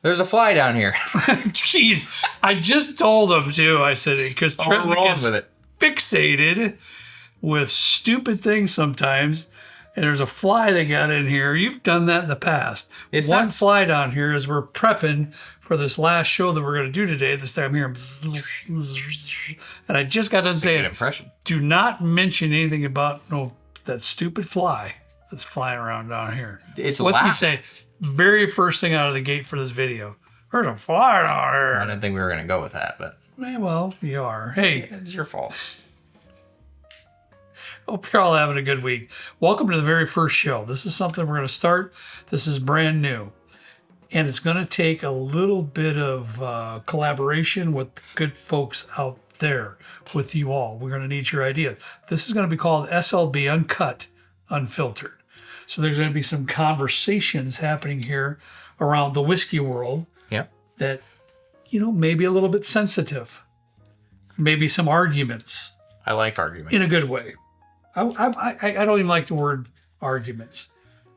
There's a fly down here. Jeez, I just told him too. I said, because Trenton gets fixated with stupid things sometimes, and there's a fly that got in here. You've done that in the past. It's one fly down here as we're prepping for this last show that we're going to do today. This time here, and I just got done saying, impression. Do not mention anything about that stupid fly that's flying around down here. What's he say? Very first thing out of the gate for this video. There's a fly down here. I didn't think we were going to go with that, but. Well, you are. Hey. It's your fault. Hope you're all having a good week. Welcome to the very first show. This is something we're going to start. This is brand new. And it's going to take a little bit of collaboration with good folks out there, with you all. We're going to need your ideas. This is going to be called SLB Uncut Unfiltered. So there's going to be some conversations happening here around the whiskey world that, maybe a little bit sensitive. Maybe some arguments. I like arguments. In a good way. I don't even like the word arguments.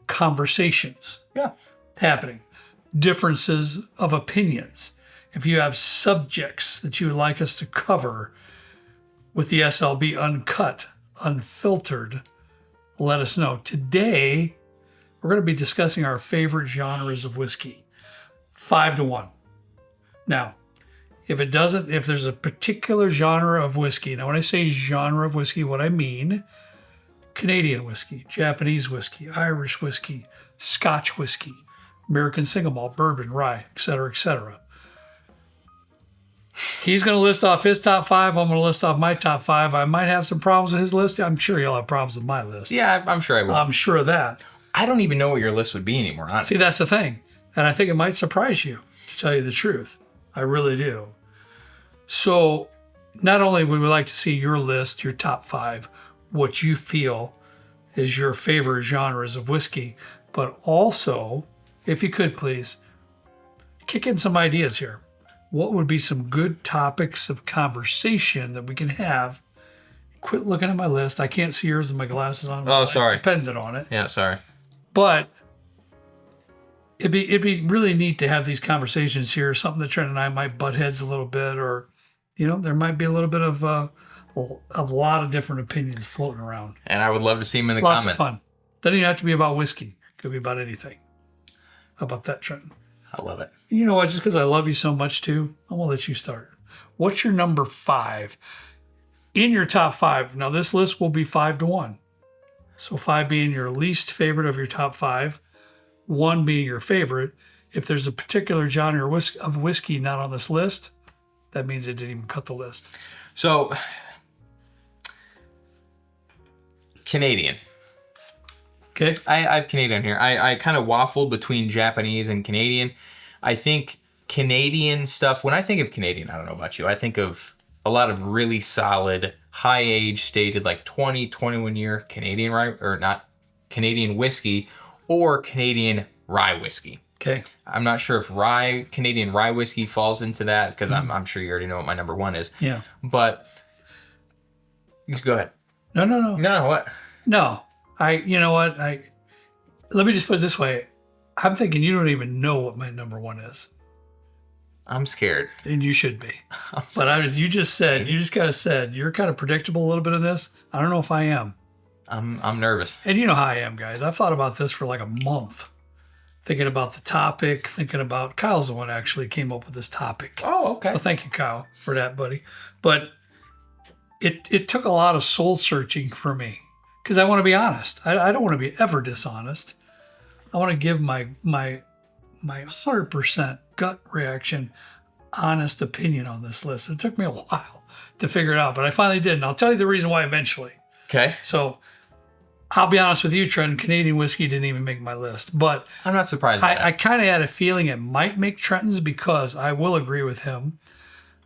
Conversations. Yeah. Happening. Differences of opinions. If you have subjects that you would like us to cover with the SLB Uncut Unfiltered, let us know. Today, we're going to be discussing our favorite genres of whiskey. 5-1. Now, if there's a particular genre of whiskey, now when I say genre of whiskey, what I mean, Canadian whiskey, Japanese whiskey, Irish whiskey, Scotch whiskey, American single malt, bourbon, rye, etc., etc. He's going to list off his top 5. I'm going to list off my top 5. I might have some problems with his list. I'm sure he'll have problems with my list. Yeah, I'm sure I will. I'm sure of that. I don't even know what your list would be anymore, honestly. See, that's the thing. And I think it might surprise you, to tell you the truth. I really do. So not only would we like to see your list, your top 5, what you feel is your favorite genres of whiskey, but also, if you could please, kick in some ideas here. What would be some good topics of conversation that we can have? Quit looking at my list. I can't see yours with my glasses on. Oh, sorry. Dependent on it. Yeah, sorry. But it'd be really neat to have these conversations here. Something that Trent and I might butt heads a little bit, or there might be a little bit of a lot of different opinions floating around. And I would love to see them in the comments. Lots of fun. Doesn't even have to be about whiskey. It could be about anything. How about that, Trent? I love it. You know what? Just because I love you so much too, I'm gonna let you start. What's your number 5 in your top 5? Now this list will be 5-1. So 5 being your least favorite of your top 5, 1 being your favorite. If there's a particular genre of whiskey not on this list, that means it didn't even cut the list. So, Canadian. Okay. I have Canadian here. I kind of waffled between Japanese and Canadian. I think Canadian stuff, when I think of Canadian, I don't know about you, I think of a lot of really solid, high age stated, like 20, 21 year Canadian rye, or not Canadian whiskey, or Canadian rye whiskey. Okay. I'm not sure if Canadian rye whiskey falls into that, because I'm sure you already know what my number 1 is. Yeah. But go ahead. No. No, what? No. You know what? Let me just put it this way. I'm thinking you don't even know what my number 1 is. I'm scared. And you should be. But you just kind of said, you're kind of predictable a little bit of this. I don't know if I am. I'm nervous. And you know how I am, guys. I've thought about this for like a month. Thinking about the topic, Kyle's the one who actually came up with this topic. Oh, okay. So thank you, Kyle, for that, buddy. But it took a lot of soul searching for me. Because I want to be honest. I don't want to be ever dishonest. I want to give my 100% gut reaction, honest opinion on this list. It took me a while to figure it out, but I finally did. And I'll tell you the reason why eventually. Okay. So I'll be honest with you, Trent. Canadian whiskey didn't even make my list. But I'm not surprised by that. I kind of had a feeling it might make Trenton's, because I will agree with him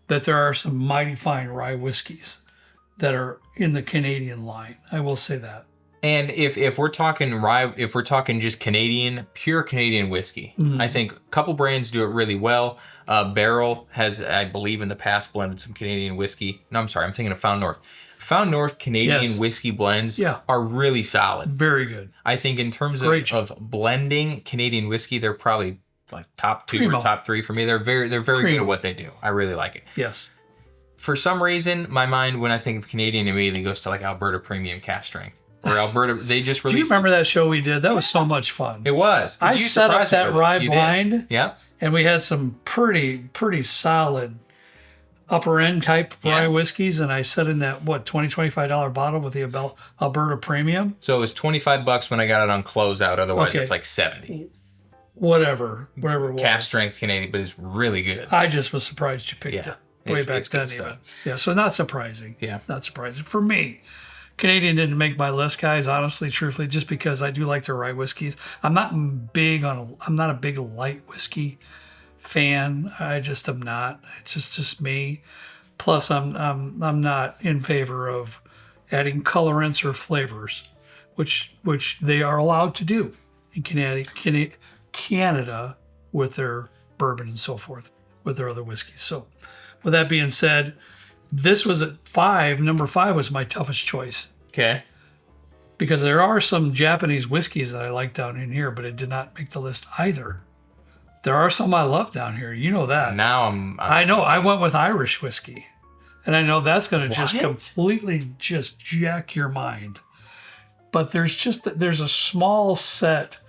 that there are some mighty fine rye whiskeys that are in the Canadian line. I will say that. And if we're talking rye, if we're talking just Canadian, pure Canadian whiskey, I think a couple brands do it really well. Barrel has, I believe, in the past blended some Canadian whiskey. No, I'm sorry, I'm thinking of Found North. Found North Canadian whiskey blends are really solid. Very good. I think in terms of blending Canadian whiskey, they're probably like top 2 Primo. or top 3 for me. They're very good Primo. at what they do. I really like it. Yes. For some reason, my mind when I think of Canadian immediately goes to like Alberta Premium Cask Strength. Or Alberta, they just Do you released. remember that show we did? That was so much fun. It was. 'Cause I you set up surprised me that with it. rye You did. blind, Yep. and we had some pretty solid upper end type rye Yeah. whiskeys, and I set in that $20-$25 bottle with the Alberta Premium. So it was $25 when I got it on closeout. Otherwise, Okay. it's like 70. Whatever it was. Cask Strength Canadian, but it's really good. I just was surprised you picked Yeah. it way It's back good then. stuff. Even. Yeah, so not surprising. Yeah. Not surprising for me. Canadian didn't make my list, guys. Honestly, truthfully, just because I do like their rye whiskeys. I'm not a big light whiskey fan. I just am not. It's just me. Plus, I'm not in favor of adding colorants or flavors, which they are allowed to do in Canada with their bourbon and so forth, with their other whiskeys. So, with that being said, this was at 5. Number 5 was my toughest choice Okay. because there are some Japanese whiskeys that I like down in here, but it did not make the list either. There are some I love down here. You know that. Now I'm I know. I went with Irish whiskey, and I know that's going to just What? completely just jack your mind. But there's a small set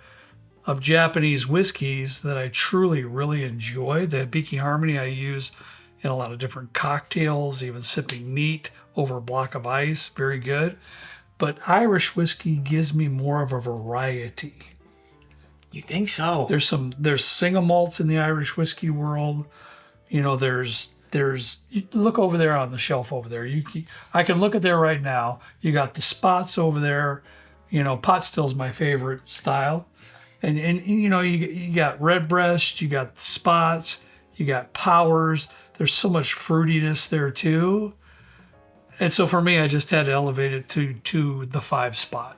of Japanese whiskeys that I truly really enjoy. The Hibiki Harmony I use in a lot of different cocktails, even sipping neat over a block of ice, very good. But Irish whiskey gives me more of a variety. You think so? There's single malts in the Irish whiskey world. You know, there's you look over there on the shelf over there. I can look at there right now. You got the spots over there. You know, pot still's my favorite style. And you know, you got Redbreast, you got the spots, you got Powers. There's so much fruitiness there too. And so for me, I just had to elevate it to the 5 spot.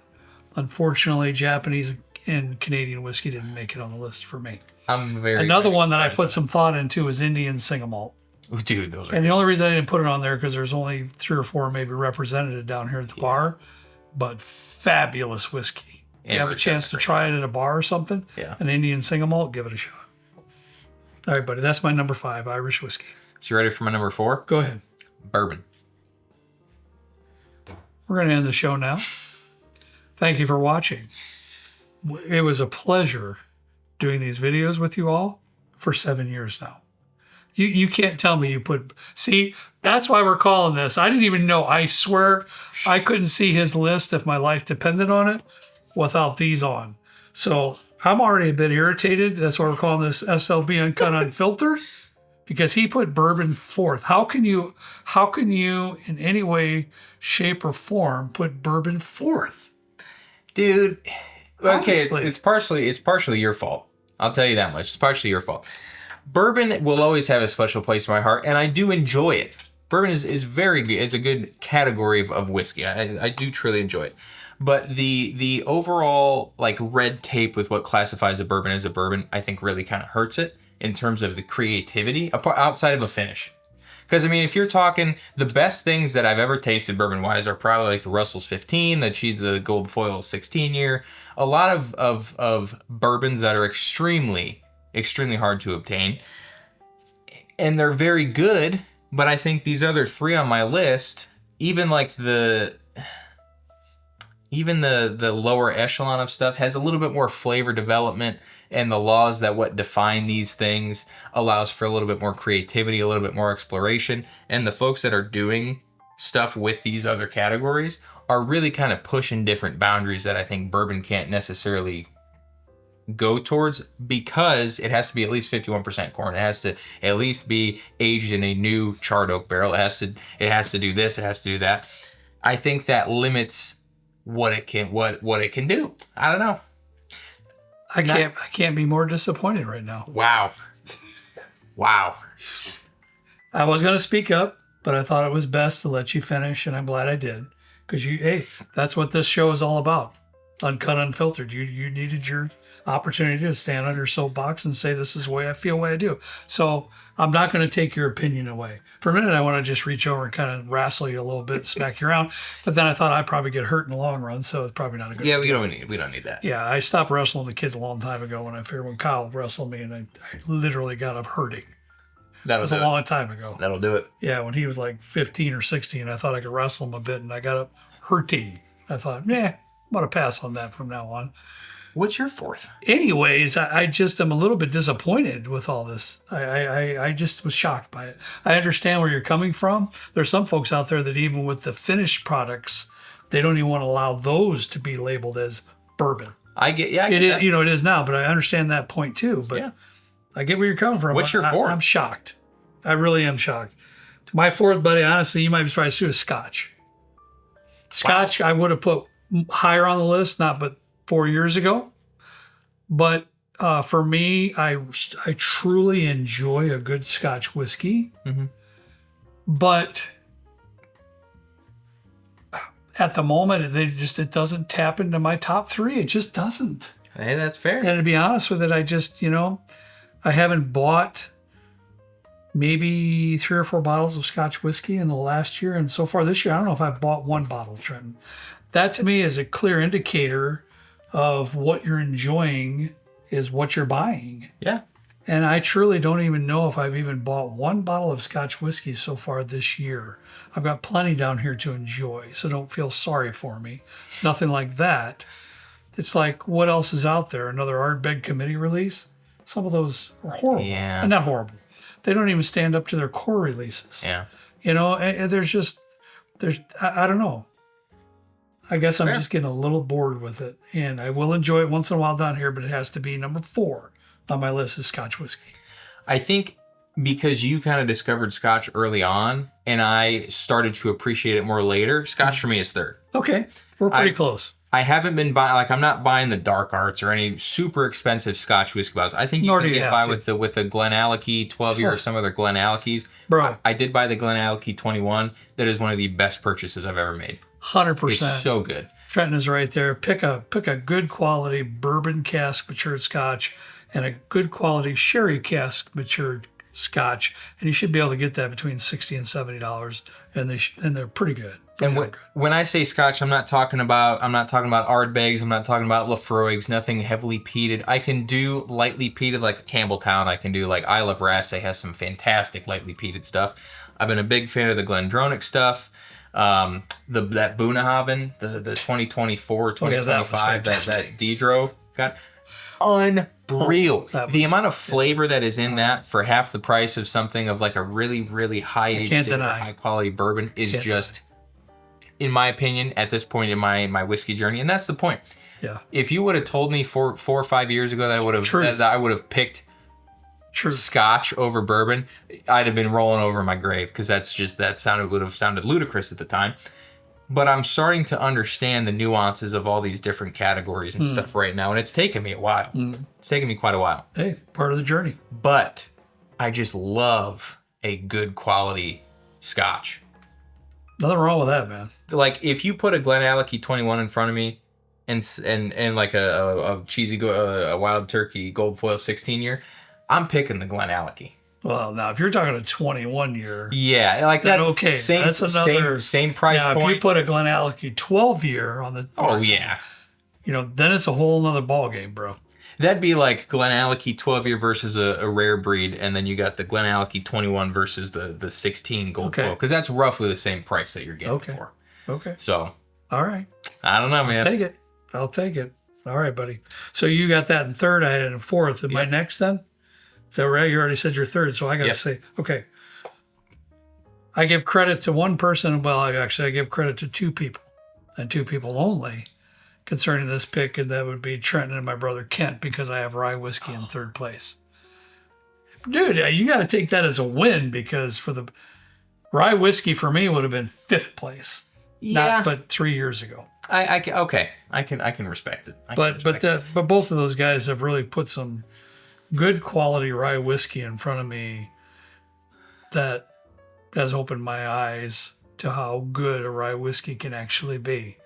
Unfortunately, Japanese and Canadian whiskey didn't make it on the list for me. I'm very Another one that I surprised put some thought into is Indian Single Malt. by that. Dude, those are And the only reason I didn't put it on there because there's only 3 or 4 maybe represented down here at the bar, but fabulous whiskey. If you have a Amber's chance to great. try it at a bar or something, Yeah. an Indian Single Malt, give it a shot. All right, buddy, that's my number 5, Irish whiskey. So you ready for my number 4? Go ahead. Bourbon. We're going to end the show now. Thank you for watching. It was a pleasure doing these videos with you all for 7 years now. You can't tell me you put... See, that's why we're calling this. I didn't even know. I swear I couldn't see his list if my life depended on it without these on. So I'm already a bit irritated. That's why we're calling this SLB Uncut Unfiltered, because he put bourbon 4th. How can you in any way, shape, or form put bourbon 4th? Dude, okay, Honestly. it's partially your fault. I'll tell you that much. It's partially your fault. Bourbon will always have a special place in my heart, and I do enjoy it. Bourbon is very good. It's a good category of whiskey. I do truly enjoy it. But the overall like red tape with what classifies a bourbon as a bourbon, I think really kind of hurts it in terms of the creativity outside of a finish. Because, I mean, if you're talking, the best things that I've ever tasted bourbon-wise are probably like the Russell's 15, the Gold Foil 16-year. A lot of bourbons that are extremely, extremely hard to obtain. And they're very good, but I think these other 3 on my list, even like the lower echelon of stuff has a little bit more flavor development, and the laws that what define these things allows for a little bit more creativity, a little bit more exploration. And the folks that are doing stuff with these other categories are really kind of pushing different boundaries that I think bourbon can't necessarily go towards, because it has to be at least 51% corn. It has to at least be aged in a new charred oak barrel. It has to do this, it has to do that. I think that limits what it can do. I don't know. I can't be more disappointed right now. Wow. I was going to speak up, but I thought it was best to let you finish, and I'm glad I did. Because hey, that's what this show is all about. Uncut, unfiltered. You needed your opportunity to stand under your soapbox and say, this is the way I feel, the way I do. So I'm not going to take your opinion away. For a minute, I want to just reach over and kind of wrestle you a little bit, smack you around. But then I thought I'd probably get hurt in the long run, so it's probably not a good Yeah, we don't need that. Yeah, I stopped wrestling the kids a long time ago when Kyle wrestled me, and I literally got up hurting. That was a long time ago. That'll do it. Yeah, when he was like 15 or 16, I thought I could wrestle him a bit, and I got up hurting. I thought, I'm going to pass on that from now on. What's your fourth? Anyways, I just am a little bit disappointed with all this. I just was shocked by it. I understand where you're coming from. There's some folks out there that even with the finished products, they don't even want to allow those to be labeled as bourbon. I get that. It is now, but I understand that point too. But I get where you're coming from. What's your fourth? I'm shocked. I really am shocked. My fourth, buddy, honestly, you might be surprised too, is Scotch. Scotch, wow. I would have put higher on the list, not but 4 years ago. But for me, I truly enjoy a good Scotch whiskey. Mm-hmm. But at the moment, it doesn't tap into my top three. It just doesn't. Hey, that's fair. And to be honest with it, I just, I haven't bought maybe 3 or 4 bottles of Scotch whiskey in the last year. And so far this year, I don't know if I've bought 1 bottle, Trenton. That to me is a clear indicator of what you're enjoying is what you're buying. Yeah. And I truly don't even know if I've even bought 1 bottle of Scotch whiskey so far this year. I've got plenty down here to enjoy, so don't feel sorry for me. It's nothing like that. It's like, what else is out there? Another Ardbeg committee release? Some of those are horrible. Yeah. Not horrible. They don't even stand up to their core releases. Yeah. I don't know. I guess I'm just getting a little bored with it. And I will enjoy it once in a while down here, but it has to be number 4 on my list is Scotch whiskey. I think because you kind of discovered Scotch early on and I started to appreciate it more later, Scotch for me is 3rd. Okay. We're pretty close. I haven't been buying, I'm not buying the Dark Arts or any super expensive Scotch whiskey bottles. I think you can get by with the Glenallachie 12-year or some other Glenallichies. Bro. I did buy the Glenallachie 21. That is one of the best purchases I've ever made. 100%. It's so good. Trenton is right there. Pick a good quality bourbon cask matured Scotch and a good quality sherry cask matured Scotch, and you should be able to get that between $60 and $70, and they're pretty good. And when I say Scotch, I'm not talking about Ardbegs, I'm not talking about Lafroigs, nothing heavily peated. I can do lightly peated like Campbelltown. I can do like Isle of Raasay has some fantastic lightly peated stuff. I've been a big fan of the Glendronach stuff. That Bunnahabhain, the 2024, 2025, that Diedro got unreal. The amount of flavor that is in that for half the price of something of like a really, really high aged, high quality bourbon is just, in my opinion, at this point in my whiskey journey, and that's the point. Yeah. If you would have told me 4 or 5 years ago that I would have picked Scotch over bourbon, I'd have been rolling over my grave because would have sounded ludicrous at the time. But I'm starting to understand the nuances of all these different categories and stuff right now, and it's taken me a while. It's taken me quite a while. Hey, part of the journey. But I just love a good quality Scotch. Nothing wrong with that, man. Like if you put a Glenallachie 21 in front of me, and like a cheesy a Wild Turkey Gold Foil 16-year, I'm picking the Glenallachie. Well, now if you're talking a 21-year, like that's okay. That's another same price point. If you put a Glenallachie 12-year on the then it's a whole nother ball game, bro. That'd be like Glenallachie 12-year versus a rare breed, and then you got the Glenallachie 21 versus the 16 Gold Foil, because that's roughly the same price that you're getting for. Okay. So. All right. I don't know, man. I'll take it. All right, buddy. So you got that in 3rd. I had it in 4th. Am I next then? Is that right? You already said you're 3rd, so I got to say, okay. I give credit to one person. Well, I give credit to 2 people, and 2 people only, concerning this pick, and that would be Trenton and my brother Kent, because I have rye whiskey in 3rd place. Dude, you got to take that as a win, because for the rye whiskey for me would have been 5th place. Not but 3 years ago. I can respect it. But both of those guys have really put some good quality rye whiskey in front of me that has opened my eyes to how good a rye whiskey can actually be.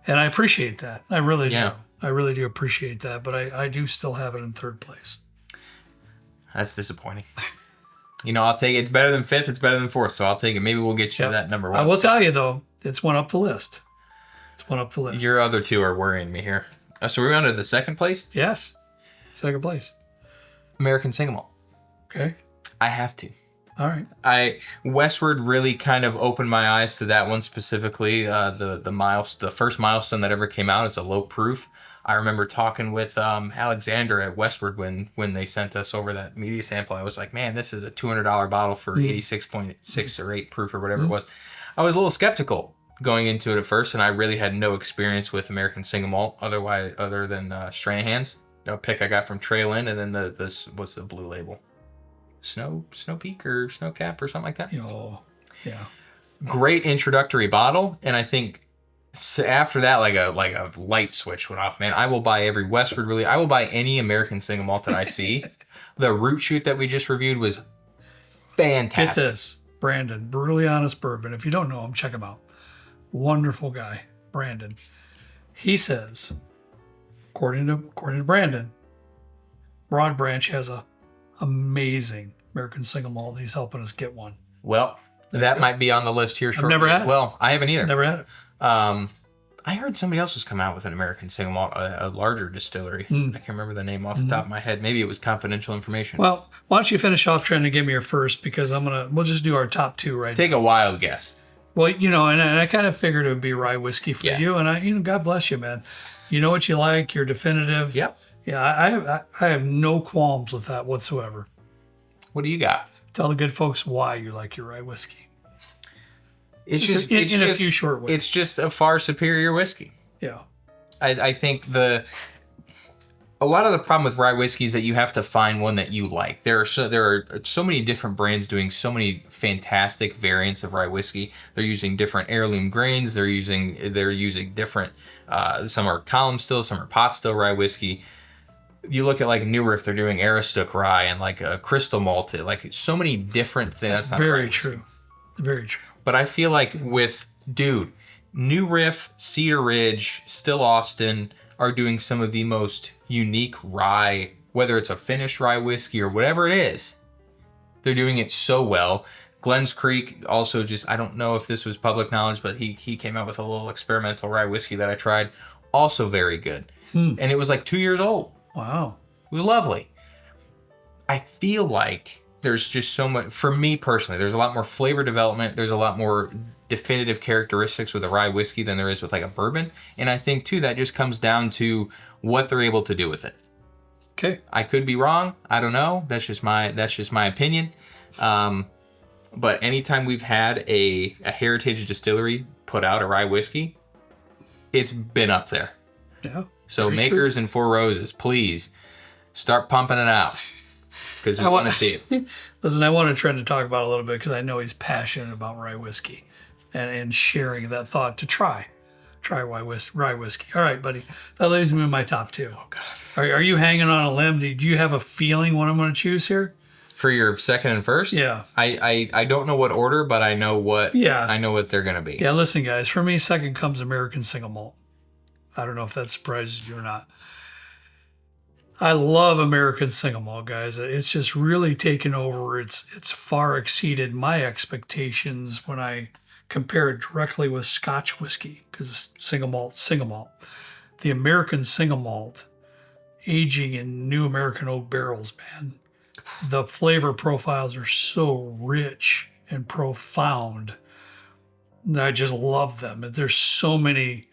And I appreciate that. I really do. I really do appreciate that, but I do still have it in third place. That's disappointing. I'll take it. It's better than fifth. It's better than fourth. So I'll take it. Maybe we'll get you that number one. I will tell you, though, it's one up the list. It's one up the list. Your other two are worrying me here. So we're on to the second place? Yes. Second place. American Single Malt. Okay. I have to. All right. Westward really kind of opened my eyes to that one specifically. The first milestone that ever came out is a low proof. I remember talking with Alexander at Westward when they sent us over that media sample. I was like, man, this is a $200 bottle for 86.6 or 8 proof or whatever it was. I was a little skeptical going into it at first, and I really had no experience with American Single Malt other than Stranahan's, a pick I got from Trail Inn, and then this was the blue label. Snow Peak or Snow Cap or something like that. Oh, yeah. Great introductory bottle, and I think after that, like a light switch went off. Man, I will buy every Westward. Really, I will buy any American Single Malt that I see. The Root Shoot that we just reviewed was fantastic. Get this, Brandon, Brutally Honest Bourbon. If you don't know him, check him out. Wonderful guy, Brandon. He says, according to Brandon, Broad Branch has a amazing American Single Malt. He's helping us get one. Well, that might be on the list here shortly. I've never had it. Well, I haven't either. Never had it. I heard somebody else was coming out with an American Single Malt, a larger distillery. I can't remember the name off the top of my head. Maybe it was confidential information. Well, why don't you finish off trying to give me your first, because we'll just do our top two right now. Take a wild guess. Well, and I kind of figured it would be rye whiskey for you, and God bless you, man. You know what you like. You're definitive. Yep. Yeah, I have no qualms with that whatsoever. What do you got? Tell the good folks why you like your rye whiskey. It's just in a few short ways. It's just a far superior whiskey. Yeah. I think a lot of the problem with rye whiskey is that you have to find one that you like. There are so many different brands doing so many fantastic variants of rye whiskey. They're using different heirloom grains. They're using different. Some are column still, some are pot still rye whiskey. You look at like New Riff, they're doing Aristook rye and like a crystal malted, like so many different things. That's very true. Very true. But I feel like New Riff, Cedar Ridge, Still Austin are doing some of the most unique rye, whether it's a finished rye whiskey or whatever it is. They're doing it so well. Glens Creek also I don't know if this was public knowledge, but he came out with a little experimental rye whiskey that I tried. Also very good. And it was like 2 years old. Wow. It was lovely. I feel like there's just so much, for me personally, there's a lot more flavor development. There's a lot more definitive characteristics with a rye whiskey than there is with like a bourbon. And I think too, that just comes down to what they're able to do with it. Okay. I could be wrong. I don't know. That's just my opinion. But anytime we've had a heritage distillery put out a rye whiskey, it's been up there. Yeah. So makers and Four Roses, please start pumping it out because we want to see it. Listen, I want to try to talk about it a little bit because I know he's passionate about rye whiskey and sharing that thought to try rye whiskey. All right, buddy. That leaves me in my top two. Oh, God. Are you hanging on a limb? Do you have a feeling what I'm going to choose here? For your second and first? Yeah. I don't know what order, but I know what they're going to be. Yeah, listen, guys. For me, second comes American Single Malt. I don't know if that surprises you or not. I love American Single Malt, guys. It's just really taken over. It's far exceeded my expectations when I compare it directly with Scotch whiskey, because it's single malt. The American Single Malt, aging in new American oak barrels, man. The flavor profiles are so rich and profound. I just love them. There's so many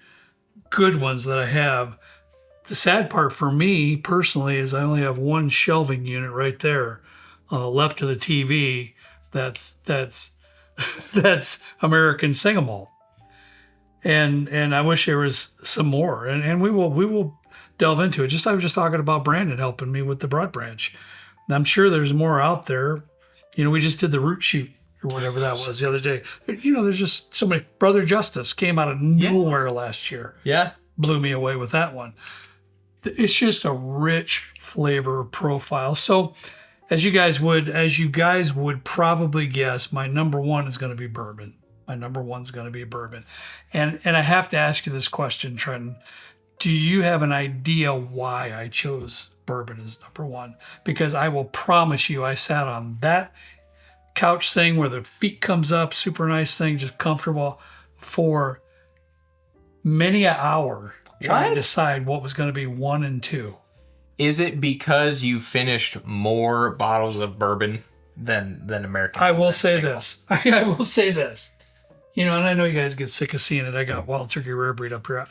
good ones that I have. The sad part for me personally is I only have one shelving unit right there on the left of the TV. That's American Single Malt, and I wish there was some more. And we will delve into it. I was just talking about Brandon helping me with the Broad Branch. And I'm sure there's more out there. We just did the Root Shoot or whatever that was the other day. There's just so many. Brother Justice came out of nowhere last year. Yeah. Blew me away with that one. It's just a rich flavor profile. So as you guys would probably guess, my number one is going to be bourbon. And I have to ask you this question, Trenton. Do you have an idea why I chose bourbon as number one? Because I will promise you, I sat on that couch thing where the feet comes up, super nice thing, just comfortable, for many an hour trying to decide what was going to be 1 and 2. Is it because you finished more bottles of bourbon than American? I will say this. I will say this. And I know you guys get sick of seeing it. I got Wild Turkey Rare Breed up here.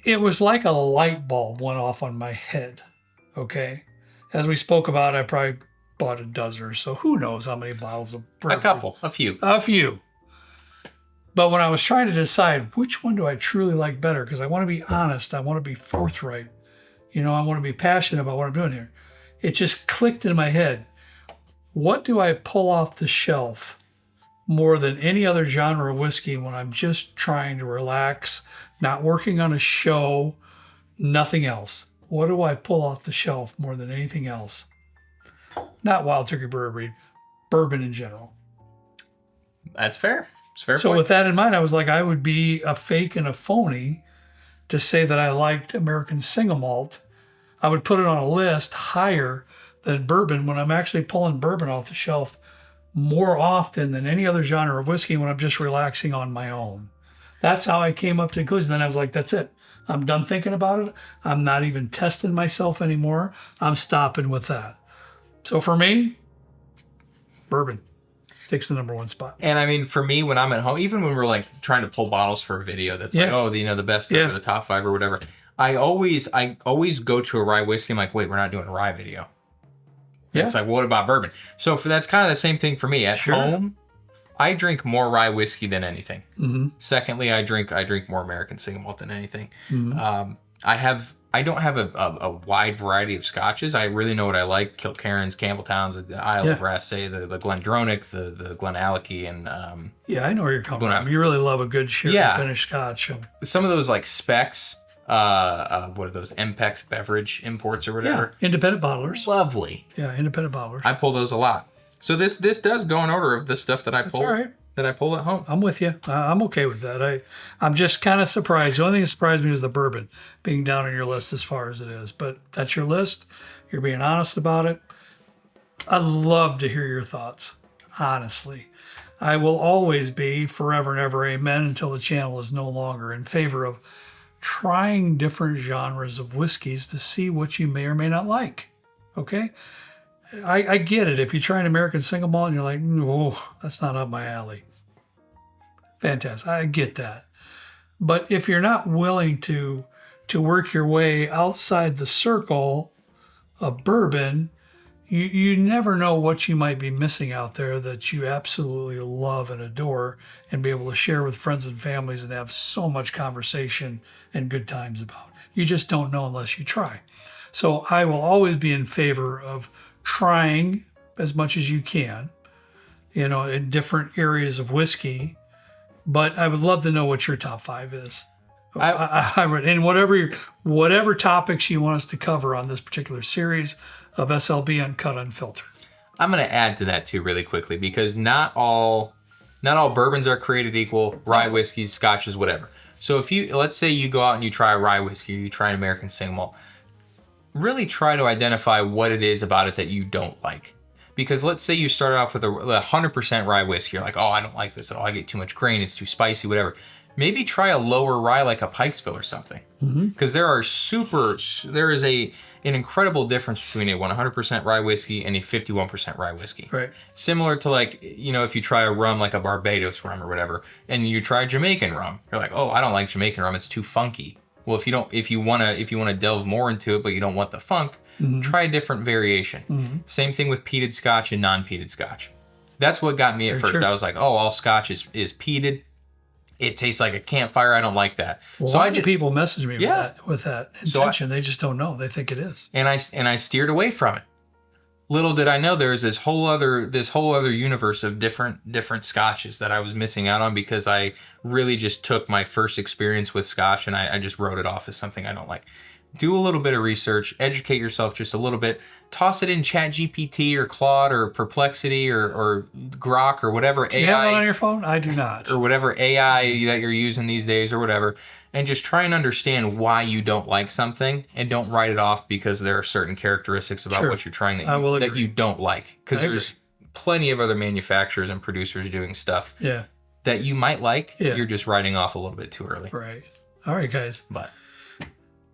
It was like a light bulb went off on my head. Okay. As we spoke about, I probably bought a dozen or so. Who knows how many bottles of bourbon? A few. But when I was trying to decide which one do I truly like better, because I want to be honest, I want to be forthright, I want to be passionate about what I'm doing here. It just clicked in my head. What do I pull off the shelf more than any other genre of whiskey when I'm just trying to relax, not working on a show, nothing else? What do I pull off the shelf more than anything else? Not Wild Turkey Brewery, bourbon in general. That's fair. It's fair. So point. with that in mind, I was like, I would be a fake and a phony to say that I liked American Single Malt. I would put it on a list higher than bourbon when I'm actually pulling bourbon off the shelf more often than any other genre of whiskey when I'm just relaxing on my own. That's how I came up to the conclusion. Then I was like, that's it. I'm done thinking about it. I'm not even testing myself anymore. I'm stopping with that. So for me, bourbon takes the number one spot. And I mean, for me, when I'm at home, even when we're like trying to pull bottles for a video that's like, the best stuff or the top 5 or whatever, I always go to a rye whiskey. I'm like, wait, we're not doing a rye video. Yeah. It's like, well, what about bourbon? So that's kind of the same thing for me. At home, I drink more rye whiskey than anything. Mm-hmm. Secondly, I drink more American Single Malt than anything. Mm-hmm. I don't have a wide variety of scotches. I really know what I like: Kilkerran's, Campbelltown's, the Isle of Raasay, the Glendronach, the Glenallachie, and I know where you're coming from. You really love a good sherry finished scotch. Some of those like specs. What are those MPEX beverage imports or whatever? Yeah, independent bottlers. Lovely. Yeah, independent bottlers. I pull those a lot. So this does go in order of the stuff that I pull. That's all right. That I pull at home. I'm with you. I'm okay with that. I'm just kind of surprised. The only thing that surprised me was the bourbon being down on your list as far as it is. But that's your list. You're being honest about it. I'd love to hear your thoughts, honestly. I will always be forever and ever amen until the channel is no longer in favor of trying different genres of whiskeys to see what you may or may not like. Okay? I get it. If you try an American Single Malt and you're like, oh, that's not up my alley. Fantastic. I get that. But if you're not willing to work your way outside the circle of bourbon, you never know what you might be missing out there that you absolutely love and adore and be able to share with friends and families and have so much conversation and good times about. You just don't know unless you try. So I will always be in favor of trying as much as you can, in different areas of whiskey. But I would love to know what your top 5 is. I would, and whatever topics you want us to cover on this particular series of SLB Uncut Unfiltered. I'm going to add to that too really quickly, because not all bourbons are created equal, rye whiskeys, scotches, whatever. So let's say you go out and you try a rye whiskey, you try an American Single Malt, really try to identify what it is about it that you don't like. Because let's say you started off with a 100% rye whiskey. You're like, oh, I don't like this at all. I get too much grain. It's too spicy, whatever. Maybe try a lower rye like a Pikesville or something. Because there is an incredible difference between a 100% rye whiskey and a 51% rye whiskey. Right. Similar to if you try a rum like a Barbados rum or whatever, and you try Jamaican rum, you're like, oh, I don't like Jamaican rum. It's too funky. Well, if you want to delve more into it, but you don't want the funk, try a different variation. Same thing with peated Scotch and non-peated Scotch. That's what got me at first. I was like, oh, all Scotch is peated. It tastes like a campfire. I don't like that. Well, so a lot of people message me with that intention. They just don't know. They think it is. And I steered away from it. Little did I know there's this whole other universe of different scotches that I was missing out on, because I really just took my first experience with Scotch and I just wrote it off as something I don't like. Do a little bit of research, educate yourself just a little bit, toss it in ChatGPT or Claude or Perplexity or Grok or whatever do you AI. have it on your phone? I do not. Or whatever AI that you're using these days or whatever, and just try and understand why you don't like something, and don't write it off because there are certain characteristics about what you're trying that you don't like. Because there's plenty of other manufacturers and producers doing stuff that you might like. You're just writing off a little bit too early. Right. All right, guys. But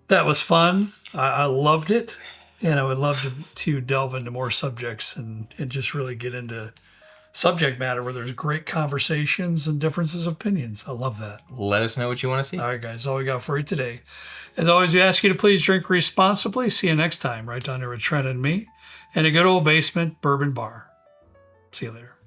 that was fun. I loved it. And I would love to delve into more subjects and just really get into subject matter where there's great conversations and differences of opinions. I love that. Let us know what you want to see. All right, guys. All we got for you today. As always, we ask you to please drink responsibly. See you next time, right down there with Trent and me in a good old basement bourbon bar. See you later.